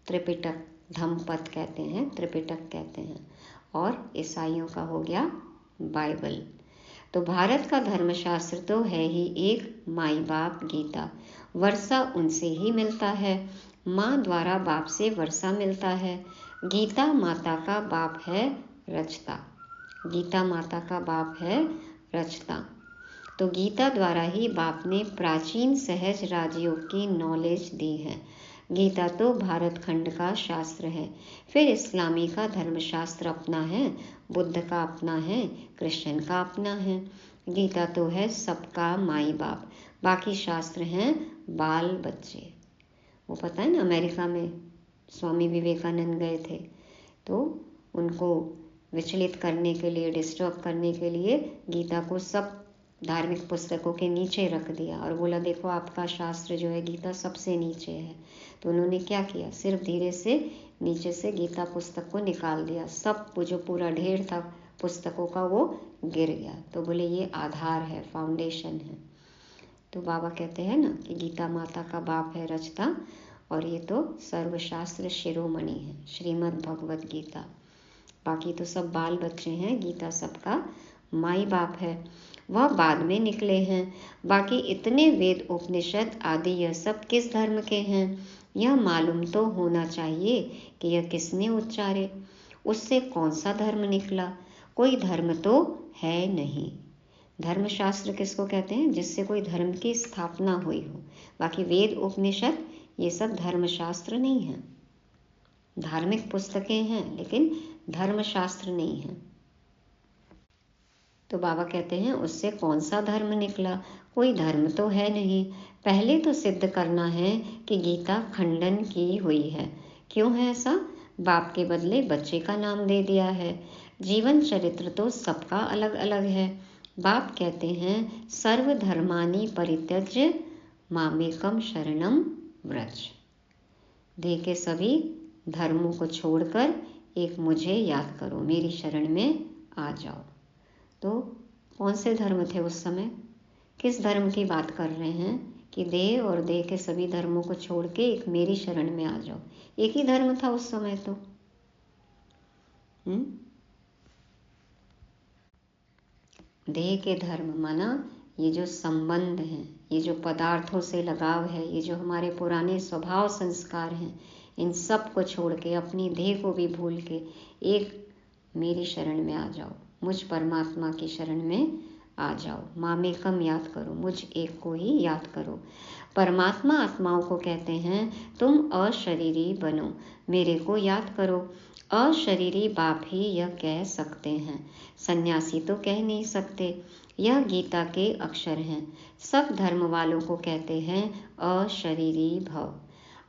[SPEAKER 3] त्रिपिटक, धम्मपद कहते हैं, त्रिपिटक कहते हैं, और ईसाइयों का हो गया बाइबल। तो भारत का धर्मशास्त्र तो है ही एक माई बाप गीता, वर्षा उनसे ही मिलता है, माँ द्वारा बाप से वर्षा मिलता है। गीता माता का बाप है रचता, गीता माता का बाप है रचता। तो गीता द्वारा ही बाप ने प्राचीन सहज राजयोग की नॉलेज दी है। गीता तो भारत खंड का शास्त्र है, फिर इस्लामी का धर्मशास्त्र अपना है, बुद्ध का अपना है, क्रिश्चियन का अपना है। गीता तो है सबका माई बाप, बाकी शास्त्र हैं बाल बच्चे। वो पता है ना, अमेरिका में स्वामी विवेकानंद गए थे, तो उनको विचलित करने के लिए, डिस्टर्ब करने के लिए गीता को सब धार्मिक पुस्तकों के नीचे रख दिया और बोला देखो आपका शास्त्र जो है गीता सबसे नीचे है। तो उन्होंने क्या किया, सिर्फ धीरे से नीचे से गीता पुस्तक को निकाल दिया, सब जो पूरा ढेर था पुस्तकों का वो गिर गया। तो बोले ये आधार है, फाउंडेशन है। तो बाबा कहते हैं ना कि गीता माता का बाप है रचता, और ये तो सर्वशास्त्र शिरोमणि है, श्रीमद् भगवद गीता। बाकी तो सब बाल बच्चे हैं, गीता सबका माई बाप है, वह बाद में निकले हैं। बाकी इतने वेद उपनिषद आदि यह सब किस धर्म के हैं, यह मालूम तो होना चाहिए कि यह किसने उच्चारे, उससे कौन सा धर्म निकला। कोई धर्म तो है नहीं। धर्मशास्त्र किसको कहते हैं? जिससे कोई धर्म की स्थापना हुई हो। बाकी वेद उपनिषद ये सब धर्मशास्त्र नहीं है, धार्मिक पुस्तकें हैं लेकिन धर्मशास्त्र नहीं है। तो बाबा कहते हैं उससे कौन सा धर्म निकला, कोई धर्म तो है नहीं। पहले तो सिद्ध करना है कि गीता खंडन की हुई है। क्यों है ऐसा? बाप के बदले बच्चे का नाम दे दिया है। जीवन चरित्र तो सबका अलग अलग है। बाप कहते हैं सर्वधर्मानि परित्यज्य मामेकम शरणम व्रज। देह के सभी धर्मों को छोड़कर एक मुझे याद करो, मेरी शरण में आ जाओ। तो कौन से धर्म थे उस समय? किस धर्म की बात कर रहे हैं कि देह और देह के सभी धर्मों को छोड़ के एक मेरी शरण में आ जाओ। एक ही धर्म था उस समय तो। देह के धर्म माना ये जो संबंध हैं, ये जो पदार्थों से लगाव है, ये जो हमारे पुराने स्वभाव संस्कार हैं, इन सब को छोड़ के अपनी देह को भी भूल के एक मेरी शरण में आ जाओ, मुझ परमात्मा की शरण में आ जाओ। मामेकम याद करो, मुझ एक को ही याद करो। परमात्मा आत्माओं को कहते हैं तुम अशरीरी बनो, मेरे को याद करो। अशरीरी बाप ही यह कह सकते हैं, सन्यासी तो कह नहीं सकते। यह गीता के अक्षर हैं। सब धर्म वालों को कहते हैं अशरीरी भव।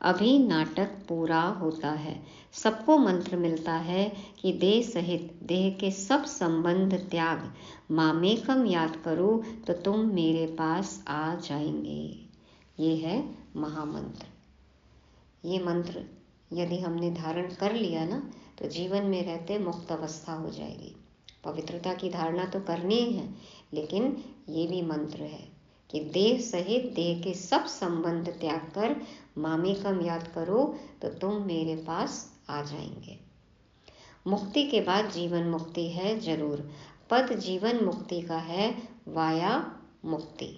[SPEAKER 3] अभी नाटक पूरा होता है। सबको मंत्र मिलता है कि देह सहित देह के सब संबंध त्याग, मामेकम याद करो तो तुम मेरे पास आ जाएंगे। ये है महामंत्र। ये मंत्र यदि हमने धारण कर लिया ना तो जीवन में रहते मुक्त अवस्था हो जाएगी। पवित्रता की धारणा तो करनी ही है, लेकिन ये भी मंत्र है कि देह सहित देह के सब संबंध त्याग कर मामेकम याद करो तो तुम मेरे पास आ जाएंगे। मुक्ति के बाद जीवन मुक्ति है जरूर। पद जीवन मुक्ति का है वाया मुक्ति।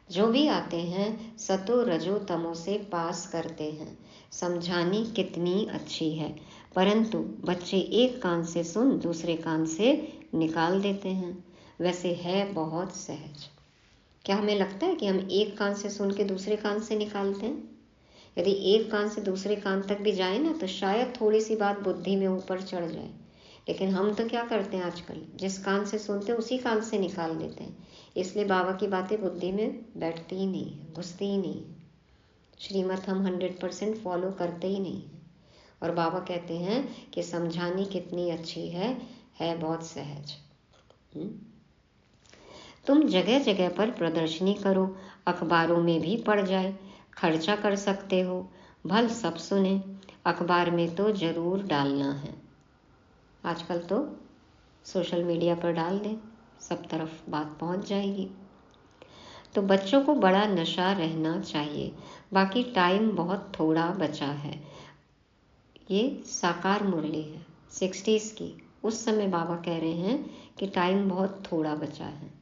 [SPEAKER 3] जो भी आते हैं सतो रजो तमो से पास करते हैं। समझानी कितनी अच्छी है, परंतु बच्चे एक कान से सुन दूसरे कान से निकाल देते हैं। वैसे है बहुत सहज। क्या हमें लगता है कि हम एक कान से सुन के दूसरे कान से निकालते हैं? यदि एक कान से दूसरे कान तक भी जाए ना तो शायद थोड़ी सी बात बुद्धि में ऊपर चढ़ जाए, लेकिन हम तो क्या करते हैं आजकल, जिस कान से सुनते हैं उसी कान से निकाल देते हैं। इसलिए बाबा की बातें बुद्धि में बैठती ही नहीं है, घुसती ही नहीं है। श्रीमत हम 100% फॉलो करते ही नहीं हैं। और बाबा कहते हैं कि समझानी कितनी अच्छी है बहुत सहज। तुम जगह जगह पर प्रदर्शनी करो, अखबारों में भी पढ़ जाए, खर्चा कर सकते हो, भल सब सुने। अखबार में तो जरूर डालना है। आजकल तो सोशल मीडिया पर डाल दें, सब तरफ बात पहुंच जाएगी। तो बच्चों को बड़ा नशा रहना चाहिए, बाकी टाइम बहुत थोड़ा बचा है। ये साकार मुरली है 60s की। उस समय बाबा कह रहे हैं कि टाइम बहुत थोड़ा बचा है।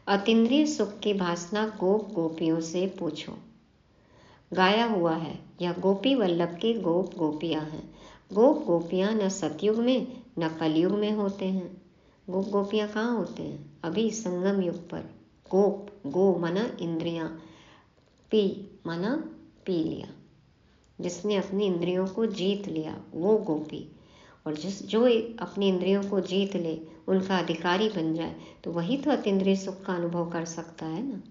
[SPEAKER 3] अतीन्द्रिय सुख की भासना गोप गोपियों से पूछो। गाया हुआ है, यह गोपी वल्लभ के गोप गोपियां हैं। गोप गोपियां न सतयुग में न कलयुग में होते हैं। गोप गोपियां कहाँ होते हैं? अभी संगम युग पर। गोप, गो माना इंद्रियां, पी माना पी लिया। जिसने अपनी इंद्रियों को जीत लिया वो गोपी। और जो अपनी इंद्रियों को जीत ले, उनका अधिकारी बन जाए, तो वही तो अतीन्द्रिय सुख का अनुभव कर सकता है ना।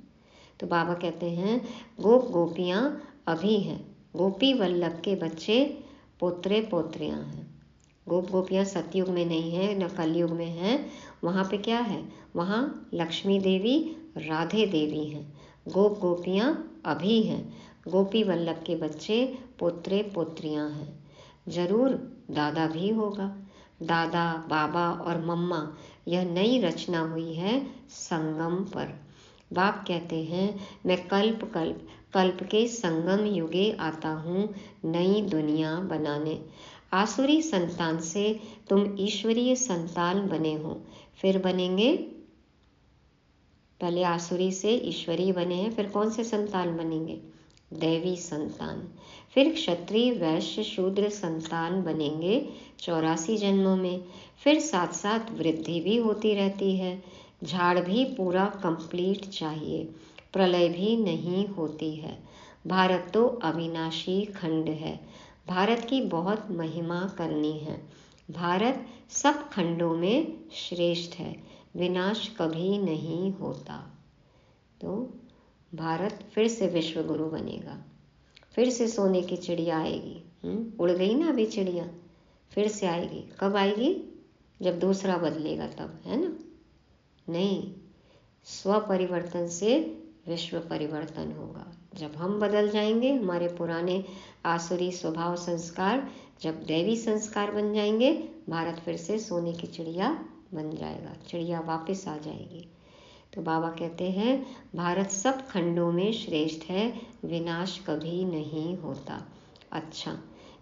[SPEAKER 3] तो बाबा कहते हैं गोप गोपियां अभी हैं, गोपी वल्लभ के बच्चे पोत्रे पोत्रियां हैं। गोप गोपियां सतयुग में नहीं है न कलयुग में है। वहाँ पे क्या है? वहाँ लक्ष्मी देवी राधे देवी हैं। गोप गोपियां अभी हैं, गोपी वल्लभ के बच्चे पोत्रे पोत्रियां हैं। जरूर दादा भी होगा। दादा, बाबा और मम्मा, यह नई रचना हुई है संगम पर। बाप कहते हैं मैं कल्प के संगम युगे आता हूँ नई दुनिया बनाने। आसुरी संतान से तुम ईश्वरीय संतान बने हो, फिर बनेंगे। पहले आसुरी से ईश्वरीय बने हैं, फिर कौन से संतान बनेंगे? दैवी संतान। फिर क्षत्रिय वैश्य शूद्र संतान बनेंगे 84 जन्मों में। फिर साथ साथ वृद्धि भी होती रहती है। झाड़ भी पूरा कंप्लीट चाहिए, प्रलय भी नहीं होती है। भारत तो अविनाशी खंड है। भारत की बहुत महिमा करनी है। भारत सब खंडों में श्रेष्ठ है, विनाश कभी नहीं होता। तो भारत फिर से विश्व गुरु बनेगा, फिर से सोने की चिड़िया आएगी। उड़ गई ना अभी चिड़िया, फिर से आएगी। कब आएगी? जब दूसरा बदलेगा तब, है ना? नहीं, स्व परिवर्तन से विश्व परिवर्तन होगा। जब हम बदल जाएंगे, हमारे पुराने आसुरी स्वभाव संस्कार जब दैवी संस्कार बन जाएंगे, भारत फिर से सोने की चिड़िया बन जाएगा, चिड़िया वापस आ जाएगी। तो बाबा कहते हैं भारत सब खंडों में श्रेष्ठ है, विनाश कभी नहीं होता। अच्छा,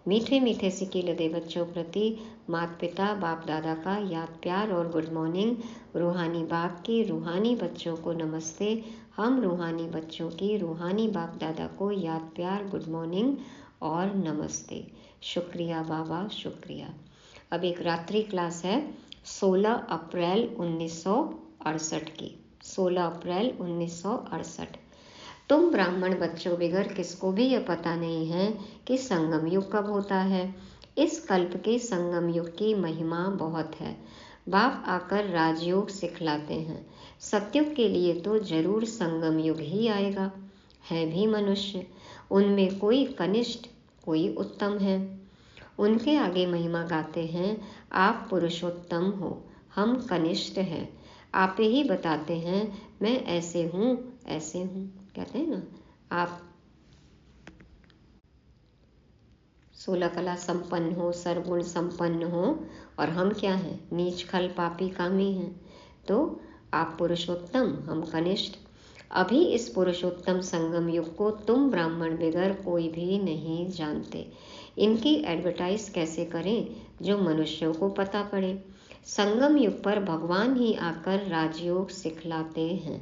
[SPEAKER 3] मीठे मीठे सिकील दे बच्चों प्रति माता पिता बाप दादा का याद प्यार और गुड मॉर्निंग। रूहानी बाप के रूहानी बच्चों को नमस्ते। हम रूहानी बच्चों की रूहानी बाप दादा को याद प्यार, गुड मॉर्निंग और नमस्ते। शुक्रिया बाबा, शुक्रिया। अब एक रात्रि क्लास है 16 अप्रैल 19 1968 की, 16 अप्रैल 1968। तुम ब्राह्मण बच्चों बगैर किसको भी यह पता नहीं है कि संगम युग कब होता है। इस कल्प के संगम युग की महिमा बहुत है। बाप आकर राजयोग सिखलाते हैं। सतयुग के लिए तो जरूर संगम युग ही आएगा। है भी मनुष्य, उनमें कोई कनिष्ठ कोई उत्तम है। उनके आगे महिमा गाते हैं, आप पुरुषोत्तम हो, हम कनिष्ठ हैं। आप ही बताते हैं मैं ऐसे हूँ ऐसे हूँ। कहते हैं ना, आप 16 कला संपन्न हो, सर्वगुण संपन्न हो, और हम क्या हैं, नीच खल पापी कामी हैं। तो आप पुरुषोत्तम, हम कनिष्ठ। अभी इस पुरुषोत्तम संगम युग को तुम ब्राह्मण बगैर कोई भी नहीं जानते। इनकी एडवर्टाइज कैसे करें जो मनुष्यों को पता पड़े। संगम युग पर भगवान ही आकर राजयोग सिखलाते हैं।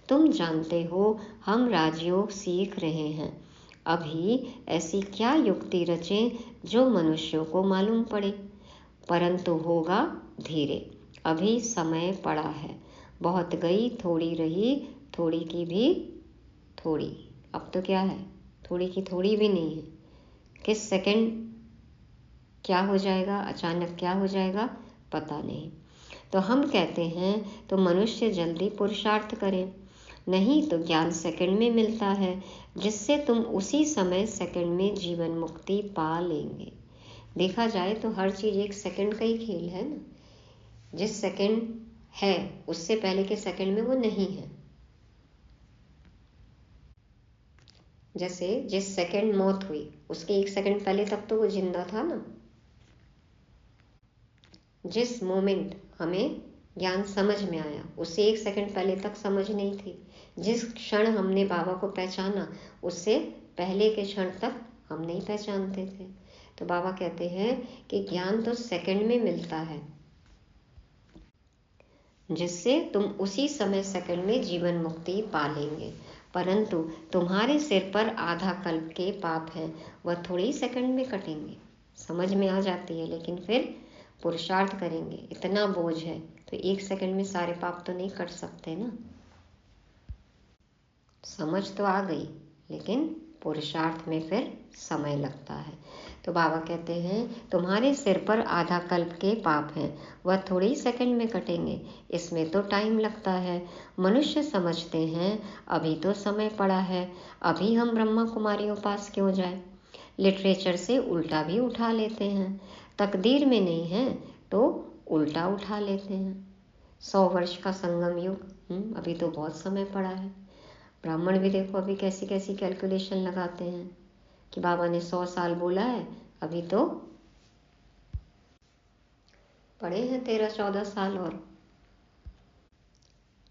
[SPEAKER 3] तुम जानते हो हम राजयोग सीख रहे हैं। अभी ऐसी क्या युक्ति रचें जो मनुष्यों को मालूम पड़े, परंतु होगा धीरे। अभी समय पड़ा है, बहुत गई थोड़ी रही, थोड़ी की भी थोड़ी। अब तो क्या है, थोड़ी की थोड़ी भी नहीं है। किस सेकंड क्या हो जाएगा, अचानक क्या हो जाएगा पता नहीं। तो हम कहते हैं तो मनुष्य जल्दी पुरुषार्थ करें, नहीं तो ज्ञान सेकंड में मिलता है, जिससे तुम उसी समय सेकंड में जीवन मुक्ति पा लेंगे। देखा जाए तो हर चीज एक सेकंड का ही खेल है ना। जिस सेकंड है उससे पहले के सेकंड में वो नहीं है। जैसे जिस सेकंड मौत हुई उसके एक सेकंड पहले तक तो वो जिंदा था ना। जिस मोमेंट हमें ज्ञान समझ में आया उससे एक सेकंड पहले तक समझ नहीं थी। जिस क्षण हमने बाबा को पहचाना उससे पहले के क्षण तक हम नहीं पहचानते थे। तो बाबा कहते हैं कि ज्ञान तो सेकंड में मिलता है, जिससे तुम उसी समय सेकंड में जीवन मुक्ति पा लेंगे। परंतु तुम्हारे सिर पर आधा कल्प के पाप हैं, वह थोड़े ही सेकंड में कटेंगे। समझ में आ जाती है, लेकिन फिर पुरुषार्थ करेंगे, इतना बोझ है तो एक सेकंड में सारे पाप तो नहीं कट सकते ना। समझ तो आ गई, लेकिन पुरुषार्थ में फिर समय लगता है। तो बाबा कहते हैं तुम्हारे सिर पर आधा कल्प के पाप हैं, वह थोड़े ही सेकंड में कटेंगे, इसमें तो टाइम लगता है। मनुष्य समझते हैं अभी तो समय पड़ा है, अभी हम ब्रह्मा कुमारियों पास क्यों जाए। लिटरेचर से उल्टा भी उठा लेते हैं, तकदीर में नहीं है तो उल्टा उठा लेते हैं। 100 वर्ष का संगम युग, अभी तो बहुत समय पड़ा है। ब्राह्मण भी देखो अभी कैसी कैसी कैलकुलेशन लगाते हैं कि बाबा ने 100 साल बोला है, अभी तो पड़े हैं 13-14 साल। और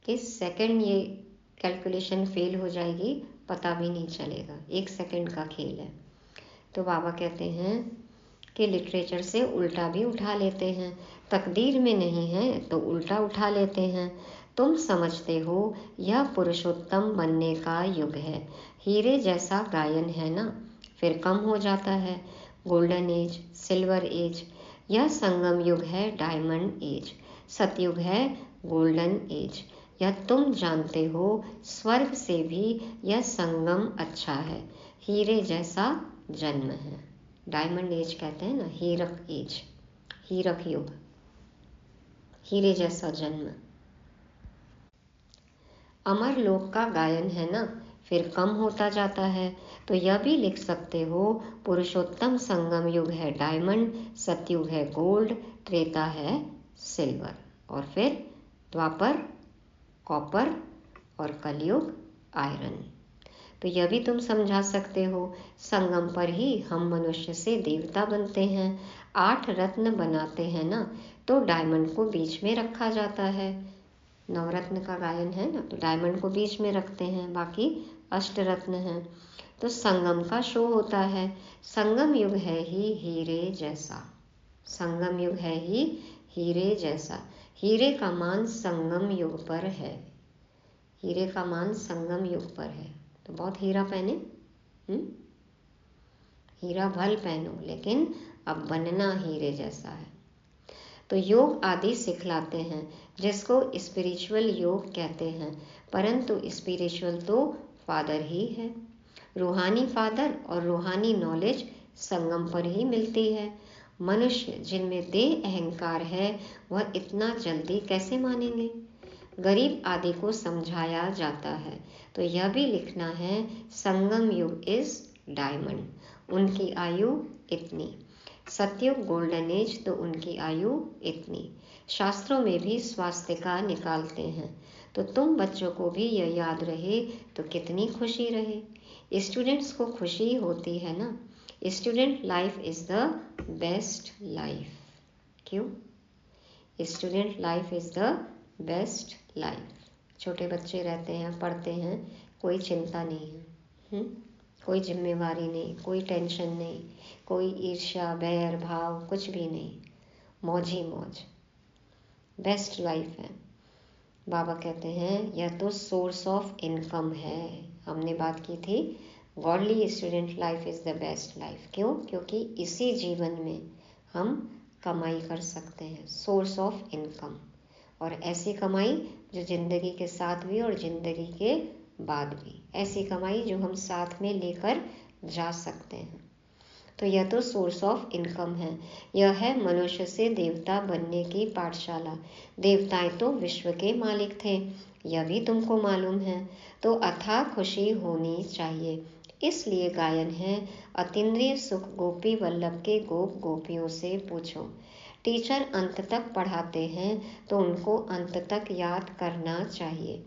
[SPEAKER 3] किस सेकंड ये कैलकुलेशन फेल हो जाएगी पता भी नहीं चलेगा, एक सेकंड का खेल है। तो बाबा कहते हैं कि लिटरेचर से उल्टा भी उठा लेते हैं, तकदीर में नहीं है तो उल्टा उठा लेते हैं। तुम समझते हो यह पुरुषोत्तम बनने का युग है। हीरे जैसा गायन है ना, फिर कम हो जाता है। गोल्डन एज, सिल्वर एज, यह संगम युग है डायमंड एज। सतयुग है गोल्डन एज, यह तुम जानते हो। स्वर्ग से भी यह संगम अच्छा है, हीरे जैसा जन्म है। डायमंड एज कहते हैं ना, हीरक एज, हीरक युग, हीरे जैसा जन्म। अमर लोक का गायन है ना, फिर कम होता जाता है। तो यह भी लिख सकते हो पुरुषोत्तम संगम युग है डायमंड, सतयुग है गोल्ड, त्रेता है सिल्वर, और फिर द्वापर कॉपर और कलयुग आयरन। तो यह भी तुम समझा सकते हो, संगम पर ही हम मनुष्य से देवता बनते हैं। 8 रत्न बनाते हैं ना, तो डायमंड को बीच में रखा जाता है। नवरत्न का गायन है ना, तो डायमंड को बीच में रखते हैं, बाकी अष्टरत्न हैं। तो संगम का शो होता है। संगम युग है ही हीरे जैसा, संगम युग है ही हीरे जैसा। हीरे का मान संगम युग पर है, हीरे का मान संगम युग पर है। तो बहुत हीरा पहने, हीरा भल पहनो, लेकिन अब बनना हीरे जैसा है। तो योग आदि सिखलाते हैं, जिसको स्पिरिचुअल योग कहते हैं, परंतु स्पिरिचुअल तो फादर ही है। रूहानी फादर और रूहानी नॉलेज संगम पर ही मिलती है। मनुष्य जिनमें देह अहंकार है वह इतना जल्दी कैसे मानेंगे? गरीब आदि को समझाया जाता है तो यह भी लिखना है, संगम युग इज डायमंड, उनकी आयु इतनी। सतयुग गोल्डन एज, तो उनकी आयु इतनी। शास्त्रों में भी स्वास्तिका निकालते हैं, तो तुम बच्चों को भी यह याद रहे तो कितनी खुशी रहे। स्टूडेंट्स को खुशी होती है ना। Student life is the best life. क्यों? Student life is the best life. छोटे बच्चे रहते हैं, पढ़ते हैं, कोई चिंता नहीं है, कोई जिम्मेवारी नहीं, कोई टेंशन नहीं, कोई ईर्ष्या बैर भाव कुछ भी नहीं, मौज ही मौज, बेस्ट लाइफ है। बाबा कहते हैं यह तो सोर्स ऑफ इनकम है। हमने बात की थी godly student life is the best life. क्यों? क्योंकि इसी जीवन में हम कमाई कर सकते हैं, सोर्स ऑफ इनकम, और ऐसी कमाई जो ज़िंदगी के साथ भी और ज़िंदगी के बाद भी, ऐसी कमाई जो हम साथ में लेकर जा सकते हैं। तो यह तो सोर्स ऑफ इनकम है। यह है मनुष्य से देवता बनने की पाठशाला। देवताएं तो विश्व के मालिक थे, यह भी तुमको मालूम है। तो अथाह खुशी होनी चाहिए। इसलिए गायन है, अतीन्द्रिय सुख गोपी वल्लभ के गोप गोपियों से पूछो। टीचर अंत तक पढ़ाते हैं तो उनको अंत तक याद करना चाहिए।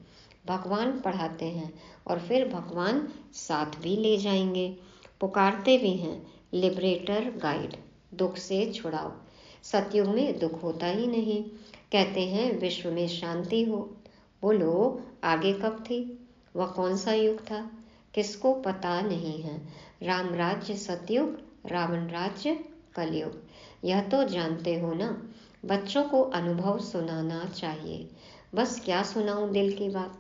[SPEAKER 3] भगवान पढ़ाते हैं और फिर भगवान साथ भी ले जाएंगे। पुकारते भी हैं, लिबरेटर गाइड, दुख से छुड़ाओ। सतयुग में दुख होता ही नहीं। कहते हैं विश्व में शांति हो। बोलो आगे कब थी? वह कौन सा युग था? किसको पता नहीं है। राम राज्य सतयुग, रावण राज्य कलयुग, यह तो जानते हो ना। बच्चों को अनुभव सुनाना चाहिए। बस क्या सुनाऊं दिल की बात।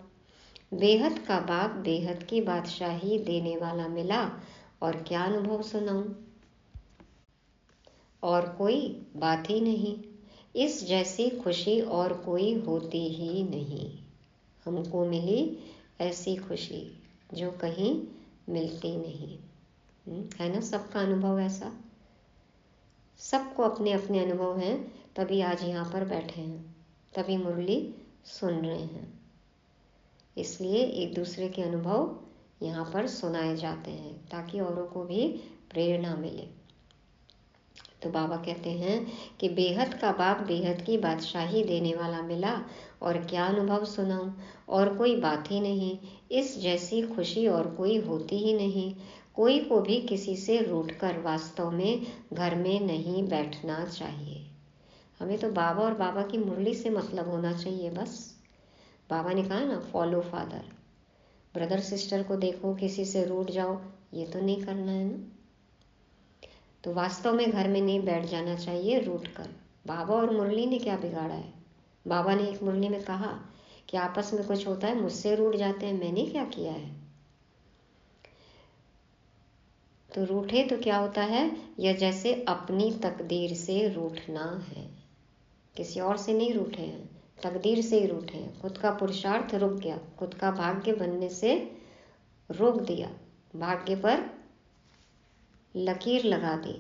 [SPEAKER 3] बेहद का बाप बेहद की बादशाही देने वाला मिला, और क्या अनुभव सुनाऊं। और कोई बात ही नहीं, इस जैसी खुशी और कोई होती ही नहीं। हमको मिली ऐसी खुशी जो कहीं मिलती नहीं। है ना, सबका अनुभव ऐसा, सबको अपने अपने अनुभव हैं, तभी आज यहाँ पर बैठे हैं, तभी मुरली सुन रहे हैं। इसलिए एक दूसरे के अनुभव यहाँ पर सुनाए जाते हैं ताकि औरों को भी प्रेरणा मिले। तो बाबा कहते हैं कि बेहद का बाप बेहद की बादशाही देने वाला मिला, और क्या अनुभव सुनाऊं, और कोई बात ही नहीं, इस जैसी खुशी और कोई होती ही नहीं। कोई को भी किसी से रूठकर वास्तव में घर में नहीं बैठना चाहिए। हमें तो बाबा और बाबा की मुरली से मतलब होना चाहिए बस। बाबा ने कहा ना, फॉलो फादर। ब्रदर सिस्टर को देखो, किसी से रूठ जाओ, ये तो नहीं करना है ना। तो वास्तव में घर में नहीं बैठ जाना चाहिए रूठ कर। बाबा और मुरली ने क्या बिगाड़ा है? बाबा ने एक मुरली में कहा कि आपस में कुछ होता है मुझसे रूठ जाते हैं, मैंने क्या किया है? तो रूठे तो क्या होता है, यह जैसे अपनी तकदीर से रूठना है। किसी और से नहीं रूठे हैं, तकदीर से ही रूठे हैं। खुद का पुरुषार्थ रुक गया, खुद का भाग्य बनने से रोक दिया, भाग्य पर लकीर लगा दी।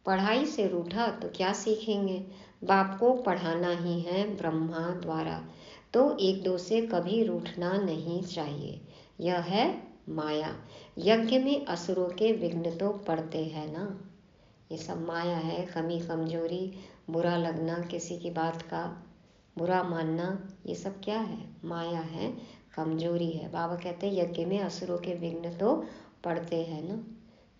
[SPEAKER 3] पढ़ाई से रूठा तो क्या सीखेंगे? बाप को पढ़ाना ही है ब्रह्मा द्वारा, तो एक दो से कभी रूठना नहीं चाहिए। यह है माया। यज्ञ में असुरों के विघ्न तो पड़ते हैं ना। ये सब माया है, कमी कमजोरी, बुरा लगना, किसी की बात का बुरा मानना, ये सब क्या है? माया है, कमजोरी है। बाबा कहते हैं यज्ञ में असुरों के विघ्न तो पड़ते हैं ना।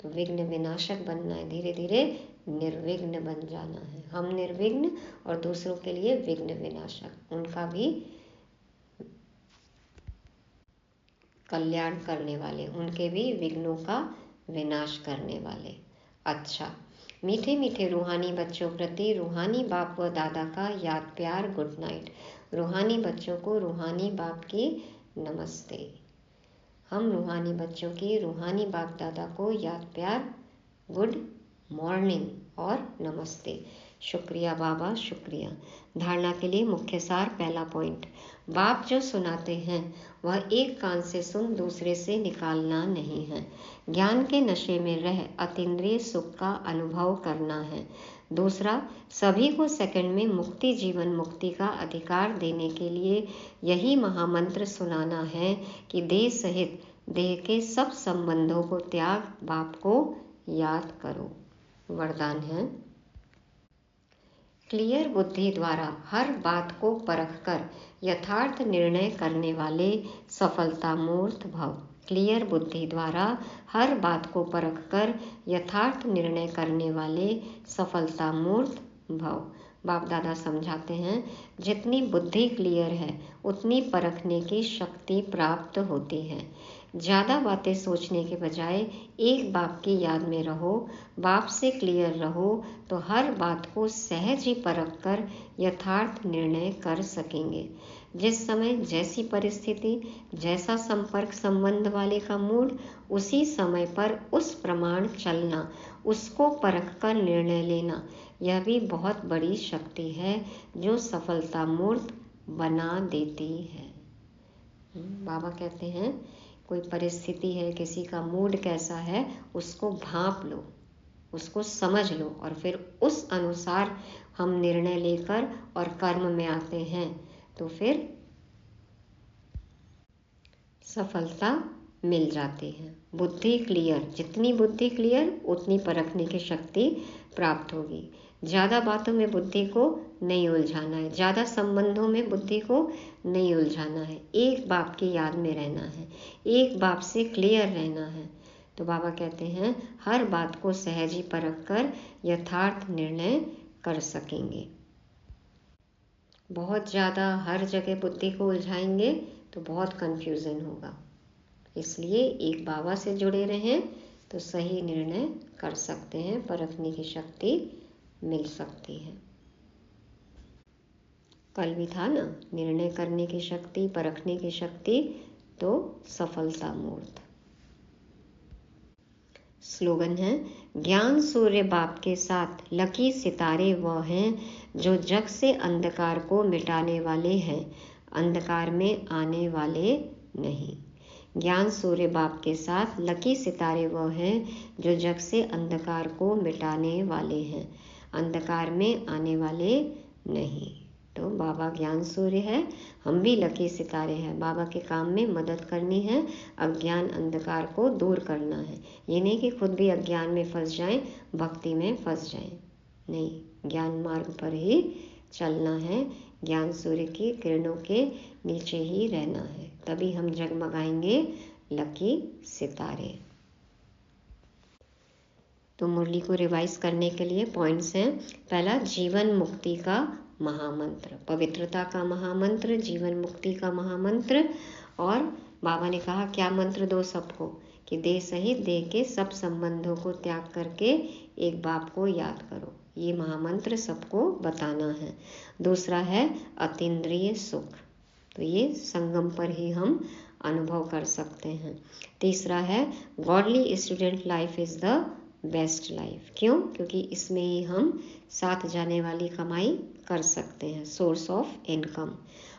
[SPEAKER 3] तो विघ्न विनाशक बनना है, धीरे धीरे निर्विघ्न बन जाना है। हम निर्विघ्न और दूसरों के लिए विघ्न विनाशक, उनका भी कल्याण करने वाले, उनके भी विघ्नों का विनाश करने वाले। अच्छा, मीठे मीठे रूहानी बच्चों प्रति रूहानी बाप व दादा का याद प्यार गुड नाइट। रूहानी बच्चों को रूहानी बाप की नमस्ते। हम रूहानी बच्चों की रूहानी बाप दादा को याद प्यार गुड मॉर्निंग और नमस्ते। शुक्रिया बाबा, शुक्रिया। धारणा के लिए मुख्य सार। पहला पॉइंट, बाप जो सुनाते हैं वह एक कान से सुन दूसरे से निकालना नहीं है। ज्ञान के नशे में रह अतीन्द्रिय सुख का अनुभव करना है। दूसरा, सभी को सेकंड में मुक्ति, जीवन मुक्ति का अधिकार देने के लिए यही महामंत्र सुनाना है कि देह सहित देह के सब संबंधों को त्याग बाप को याद करो। वरदान है, क्लियर बुद्धि द्वारा हर बात को परखकर यथार्थ निर्णय करने वाले सफलता मूर्त भव। क्लियर बुद्धि द्वारा हर बात को परखकर यथार्थ निर्णय करने वाले सफलता मूर्त भव। बाप दादा समझाते हैं, जितनी बुद्धि क्लियर है उतनी परखने की शक्ति प्राप्त होती है। ज़्यादा बातें सोचने के बजाय एक बाप की याद में रहो, बाप से क्लियर रहो तो हर बात को सहज ही परख कर यथार्थ निर्णय कर सकेंगे। जिस समय जैसी परिस्थिति, जैसा संपर्क संबंध वाले का मूड, उसी समय पर उस प्रमाण चलना, उसको परख कर निर्णय लेना, यह भी बहुत बड़ी शक्ति है जो सफलता मूर्त बना देती है। बाबा कहते हैं, कोई परिस्थिति है, किसी का मूड कैसा है, उसको भांप लो, उसको समझ लो और फिर उस अनुसार हम निर्णय लेकर और कर्म में आते हैं तो फिर सफलता मिल जाती है। बुद्धि क्लियर, जितनी बुद्धि क्लियर उतनी परखने की शक्ति प्राप्त होगी। ज़्यादा बातों में बुद्धि को नहीं उलझाना है, ज़्यादा संबंधों में बुद्धि को नहीं उलझाना है, एक बाप की याद में रहना है, एक बाप से क्लियर रहना है। तो बाबा कहते हैं, हर बात को सहज ही परख कर यथार्थ निर्णय कर सकेंगे। बहुत ज़्यादा हर जगह बुद्धि को उलझाएंगे तो बहुत कंफ्यूजन होगा। इसलिए एक बाबा से जुड़े रहें तो सही निर्णय कर सकते हैं, परखने की शक्ति मिल सकती है। कल भी था ना, निर्णय करने की शक्ति, परखने की शक्ति, तो सफलता मूर्त। स्लोगन है, ज्ञान सूर्य बाप के साथ लकी सितारे वह हैं जो जग से अंधकार को मिटाने वाले हैं, अंधकार में आने वाले नहीं। ज्ञान सूर्य बाप के साथ लकी सितारे वह हैं जो जग से अंधकार को मिटाने वाले हैं, अंधकार में आने वाले नहीं। तो बाबा ज्ञान सूर्य है, हम भी लकी सितारे हैं। बाबा के काम में मदद करनी है, अज्ञान अंधकार को दूर करना है। ये नहीं कि खुद भी अज्ञान में फंस जाएं, भक्ति में फंस जाएं, नहीं, ज्ञान मार्ग पर ही चलना है, ज्ञान सूर्य की किरणों के नीचे ही रहना है, तभी हम जगमगाएंगे लकी सितारे। तो मुरली को रिवाइज करने के लिए पॉइंट्स हैं। पहला, जीवन मुक्ति का महामंत्र, पवित्रता का महामंत्र, जीवन मुक्ति का महामंत्र। और बाबा ने कहा क्या मंत्र दो सबको, कि देह सहित देह के सब संबंधों को त्याग करके एक बाप को याद करो, ये महामंत्र सबको बताना है। दूसरा है अतीन्द्रिय सुख, तो ये संगम पर ही हम अनुभव कर सकते हैं। तीसरा है godly student life is the best life. क्यों? क्योंकि इसमें ही हम साथ जाने वाली कमाई कर सकते हैं, सोर्स ऑफ इनकम।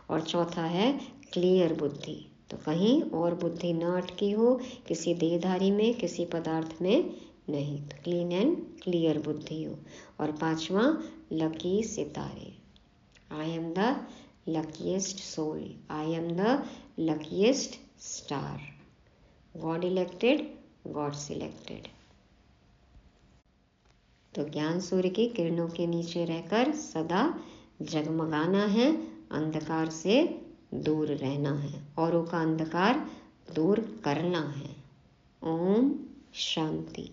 [SPEAKER 3] और चौथा है क्लियर बुद्धि, तो कहीं और बुद्धि न अटकी हो, किसी देहधारी में, किसी पदार्थ में नहीं, तो क्लीन एंड क्लियर बुद्धि हो। और पांचवा लकी सितारे, I am the luckiest soul, I am the luckiest star, God elected, God selected। तो ज्ञान सूर्य की किरणों के नीचे रहकर सदा जगमगाना है, अंधकार से दूर रहना है, औरों का अंधकार दूर करना है। ओम शांति।